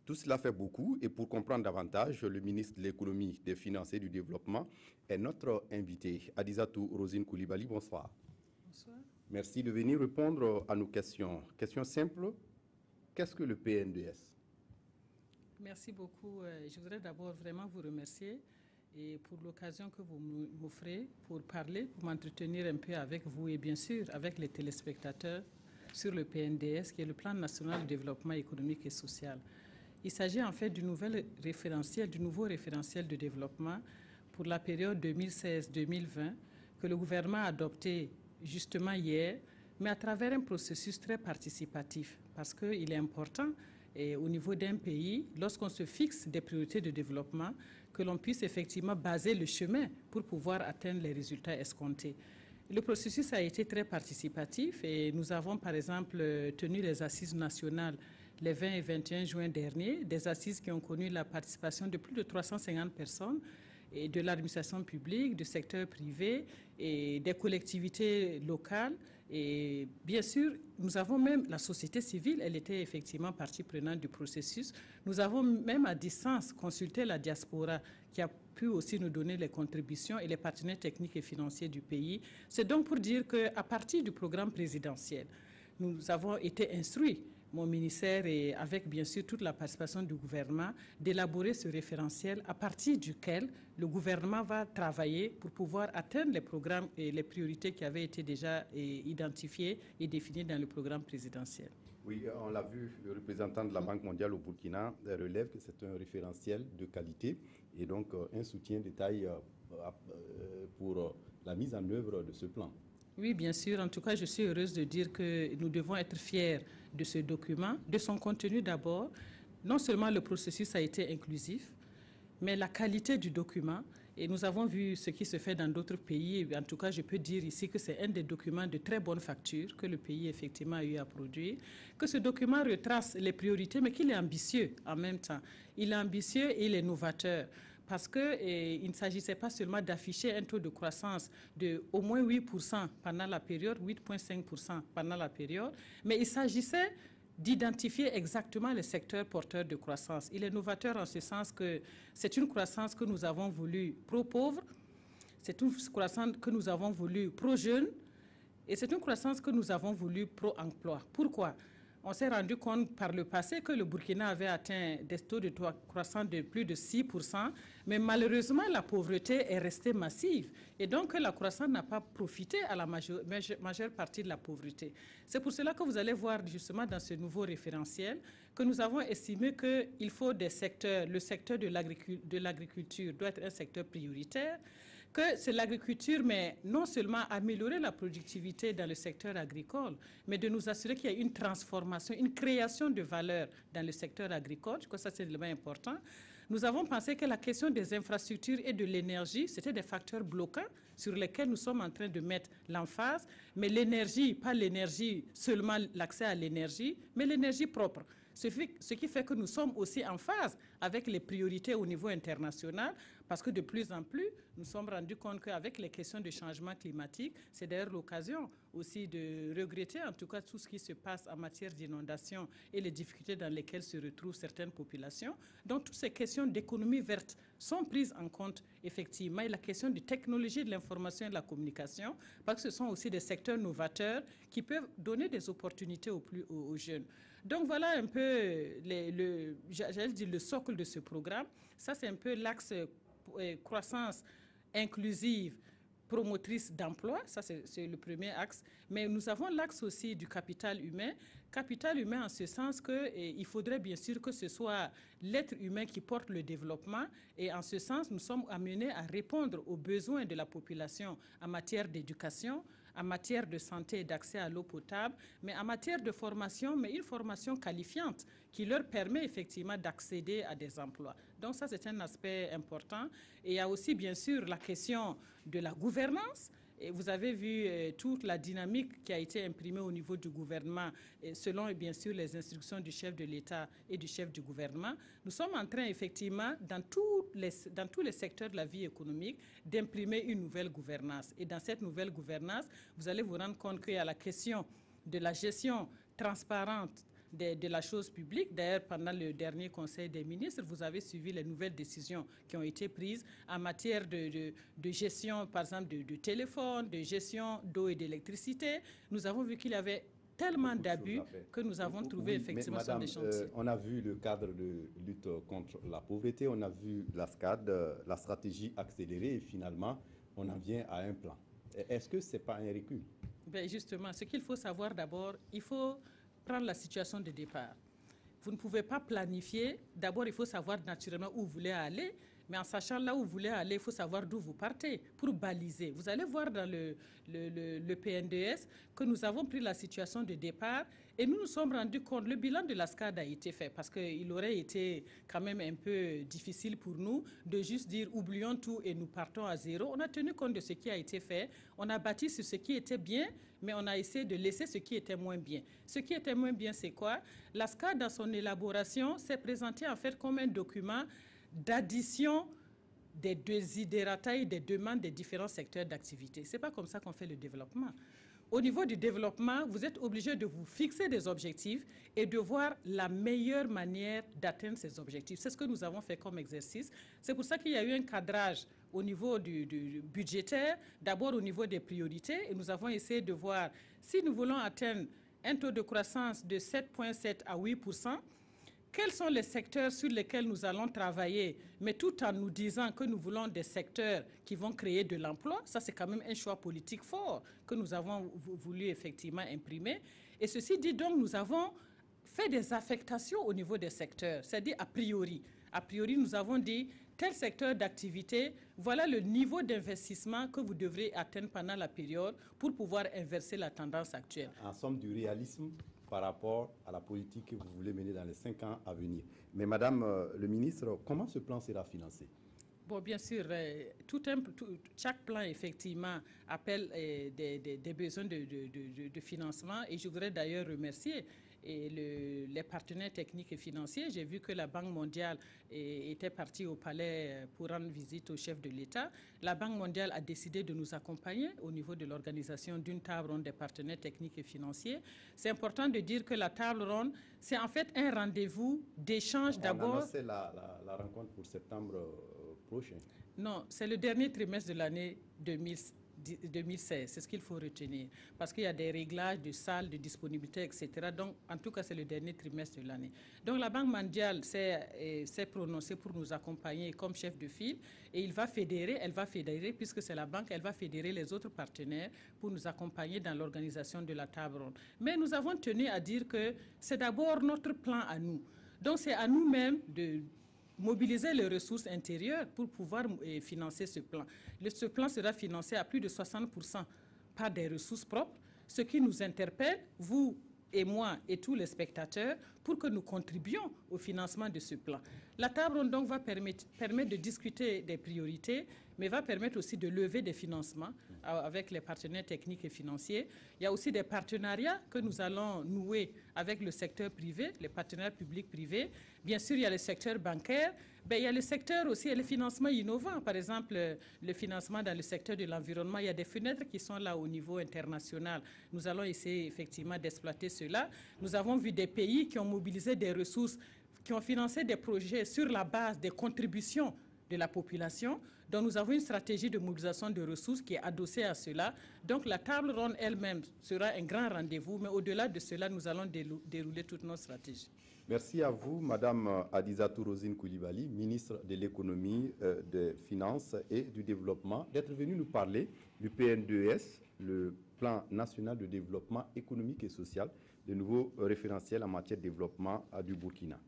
Tout cela fait beaucoup et pour comprendre davantage, le ministre de l'Économie, des Finances et du Développement est notre invité. Adizatou Rosine Koulibaly, bonsoir. Bonsoir. Merci de venir répondre à nos questions. Question simple, qu'est-ce que le PNDS? Merci beaucoup. Je voudrais d'abord vraiment vous remercier et pour l'occasion que vous m'offrez pour parler, pour m'entretenir un peu avec vous et bien sûr avec les téléspectateurs sur le PNDS, qui est le Plan national de développement économique et social. Il s'agit en fait du nouveau référentiel de développement pour la période 2016-2020 que le gouvernement a adopté justement hier, mais à travers un processus très participatif, parce qu'il est important et au niveau d'un pays, lorsqu'on se fixe des priorités de développement, que l'on puisse effectivement baser le chemin pour pouvoir atteindre les résultats escomptés. Le processus a été très participatif et nous avons par exemple tenu les assises nationales les 20 et 21 juin dernier, des assises qui ont connu la participation de plus de 350 personnes et de l'administration publique, du secteur privé et des collectivités locales. Et bien sûr, nous avons même la société civile, elle était effectivement partie prenante du processus. Nous avons même à distance consulté la diaspora qui a pu aussi nous donner les contributions et les partenaires techniques et financiers du pays. C'est donc pour dire qu'à partir du programme présidentiel, nous avons été instruits, mon ministère et avec bien sûr toute la participation du gouvernement, d'élaborer ce référentiel à partir duquel le gouvernement va travailler pour pouvoir atteindre les programmes et les priorités qui avaient été déjà identifiées et définies dans le programme présidentiel. Oui, on l'a vu, le représentant de la Banque mondiale au Burkina relève que c'est un référentiel de qualité et donc un soutien de taille pour la mise en œuvre de ce plan. Oui, bien sûr. En tout cas, je suis heureuse de dire que nous devons être fiers de ce document, de son contenu d'abord. Non seulement le processus a été inclusif, mais la qualité du document. Et nous avons vu ce qui se fait dans d'autres pays. En tout cas, je peux dire ici que c'est un des documents de très bonne facture que le pays effectivement a eu à produire. Que ce document retrace les priorités, mais qu'il est ambitieux en même temps. Il est ambitieux et il est novateur. Parce qu'il ne s'agissait pas seulement d'afficher un taux de croissance de au moins 8% pendant la période, 8,5% pendant la période, mais il s'agissait d'identifier exactement les secteurs porteurs de croissance. Il est novateur en ce sens que c'est une croissance que nous avons voulu pro-pauvre, c'est une croissance que nous avons voulu pro-jeune et c'est une croissance que nous avons voulu pro-emploi. Pourquoi ? On s'est rendu compte par le passé que le Burkina avait atteint des taux de croissance de plus de 6%, mais malheureusement, la pauvreté est restée massive. Et donc, la croissance n'a pas profité à la majeure partie de la pauvreté. C'est pour cela que vous allez voir justement dans ce nouveau référentiel que nous avons estimé qu'il faut des secteurs, le secteur de l'agriculture doit être un secteur prioritaire, que c'est l'agriculture, mais non seulement améliorer la productivité dans le secteur agricole, mais de nous assurer qu'il y a une transformation, une création de valeur dans le secteur agricole. Je crois que ça, c'est un élément important. Nous avons pensé que la question des infrastructures et de l'énergie, c'était des facteurs bloquants sur lesquels nous sommes en train de mettre l'emphase. Mais l'énergie, pas l'énergie, seulement l'accès à l'énergie, mais l'énergie propre. Ce qui fait que nous sommes aussi en phase avec les priorités au niveau international, parce que de plus en plus, nous sommes rendus compte qu'avec les questions de changement climatique, c'est d'ailleurs l'occasion aussi de regretter en tout cas tout ce qui se passe en matière d'inondation et les difficultés dans lesquelles se retrouvent certaines populations. Donc, toutes ces questions d'économie verte sont prises en compte effectivement. Et la question de technologie de l'information et de la communication, parce que ce sont aussi des secteurs novateurs qui peuvent donner des opportunités aux jeunes. Donc, voilà un peu j'allais dire le socle de ce programme. Ça, c'est un peu l'axe croissance inclusive, promotrice d'emploi, ça c'est le premier axe, mais nous avons l'axe aussi du capital humain en ce sens qu'il faudrait bien sûr que ce soit l'être humain qui porte le développement et en ce sens nous sommes amenés à répondre aux besoins de la population en matière d'éducation, en matière de santé et d'accès à l'eau potable, mais en matière de formation, mais une formation qualifiante qui leur permet effectivement d'accéder à des emplois. Donc ça c'est un aspect important et il y a aussi bien sûr la question de la gouvernance. Et vous avez vu toute la dynamique qui a été imprimée au niveau du gouvernement, selon bien sûr les instructions du chef de l'État et du chef du gouvernement. Nous sommes en train effectivement, dans tous les secteurs de la vie économique, d'imprimer une nouvelle gouvernance. Et dans cette nouvelle gouvernance, vous allez vous rendre compte qu'il y a la question de la gestion transparente de la chose publique. D'ailleurs, pendant le dernier Conseil des ministres, vous avez suivi les nouvelles décisions qui ont été prises en matière de gestion, par exemple, de téléphone, de gestion d'eau et d'électricité. Nous avons vu qu'il y avait tellement d'abus que nous avons trouvé effectivement sur des chantiers. On a vu le cadre de lutte contre la pauvreté, on a vu la SCAD, la stratégie accélérée et finalement, on en vient à un plan. Est-ce que ce n'est pas un recul? Ben justement, ce qu'il faut savoir d'abord, il faut prendre la situation de départ. Vous ne pouvez pas planifier. D'abord, il faut savoir naturellement où vous voulez aller. Mais en sachant là où vous voulez aller, il faut savoir d'où vous partez pour baliser. Vous allez voir dans le PNDS que nous avons pris la situation de départ et nous nous sommes rendus compte, le bilan de la SCAD a été fait parce qu'il aurait été quand même un peu difficile pour nous de juste dire oublions tout et nous partons à zéro. On a tenu compte de ce qui a été fait, on a bâti sur ce qui était bien, mais on a essayé de laisser ce qui était moins bien. Ce qui était moins bien, c'est quoi? La SCAD, dans son élaboration, s'est présentée en fait comme un document d'addition des desiderata et des demandes des différents secteurs d'activité. Ce n'est pas comme ça qu'on fait le développement. Au niveau du développement, vous êtes obligé de vous fixer des objectifs et de voir la meilleure manière d'atteindre ces objectifs. C'est ce que nous avons fait comme exercice. C'est pour ça qu'il y a eu un cadrage au niveau du budgétaire, d'abord au niveau des priorités, et nous avons essayé de voir si nous voulons atteindre un taux de croissance de 7,7 à 8%, quels sont les secteurs sur lesquels nous allons travailler, mais tout en nous disant que nous voulons des secteurs qui vont créer de l'emploi. Ça, c'est quand même un choix politique fort que nous avons voulu effectivement imprimer. Et ceci dit, donc, nous avons fait des affectations au niveau des secteurs, c'est-à-dire a priori. A priori, nous avons dit, tel secteur d'activité, voilà le niveau d'investissement que vous devrez atteindre pendant la période pour pouvoir inverser la tendance actuelle. En somme, du réalisme par rapport à la politique que vous voulez mener dans les 5 ans à venir. Mais Madame le ministre, comment ce plan sera financé? Bon, bien sûr, chaque plan, effectivement, appelle des besoins de financement. Et je voudrais d'ailleurs remercier les partenaires techniques et financiers. J'ai vu que la Banque mondiale était partie au palais pour rendre visite au chef de l'État. La Banque mondiale a décidé de nous accompagner au niveau de l'organisation d'une table ronde des partenaires techniques et financiers. C'est important de dire que la table ronde, c'est en fait un rendez-vous d'échange d'abord. On a annoncé la rencontre pour septembre prochain. Non, c'est le dernier trimestre de l'année 2016. C'est ce qu'il faut retenir. Parce qu'il y a des réglages de salles, de disponibilité, etc. Donc, en tout cas, c'est le dernier trimestre de l'année. Donc, la Banque mondiale s'est prononcée pour nous accompagner comme chef de file. Et elle va fédérer, puisque c'est la banque, elle va fédérer les autres partenaires pour nous accompagner dans l'organisation de la table ronde. Mais nous avons tenu à dire que c'est d'abord notre plan à nous. Donc, c'est à nous-mêmes de mobiliser les ressources intérieures pour pouvoir financer ce plan. Ce plan sera financé à plus de 60% par des ressources propres, ce qui nous interpelle, vous et moi et tous les spectateurs, pour que nous contribuions au financement de ce plan. La table ronde donc va permettre de discuter des priorités, mais va permettre aussi de lever des financements avec les partenaires techniques et financiers. Il y a aussi des partenariats que nous allons nouer avec le secteur privé, les partenaires publics-privés. Bien sûr, il y a le secteur bancaire, il y a le secteur aussi, le financement innovant. Par exemple, le financement dans le secteur de l'environnement, il y a des fenêtres qui sont là au niveau international. Nous allons essayer effectivement d'exploiter cela. Nous avons vu des pays qui ont mobilisé des ressources, qui ont financé des projets sur la base des contributions de la population. Donc, nous avons une stratégie de mobilisation de ressources qui est adossée à cela. Donc, la table ronde elle-même sera un grand rendez-vous, mais au-delà de cela, nous allons dérouler toutes nos stratégies. Merci à vous, Madame Hadizatou Rosine Coulibaly, ministre de l'Économie, des Finances et du Développement, d'être venue nous parler du PN2S, le Plan national de développement économique et social, le nouveau référentiel en matière de développement du Burkina.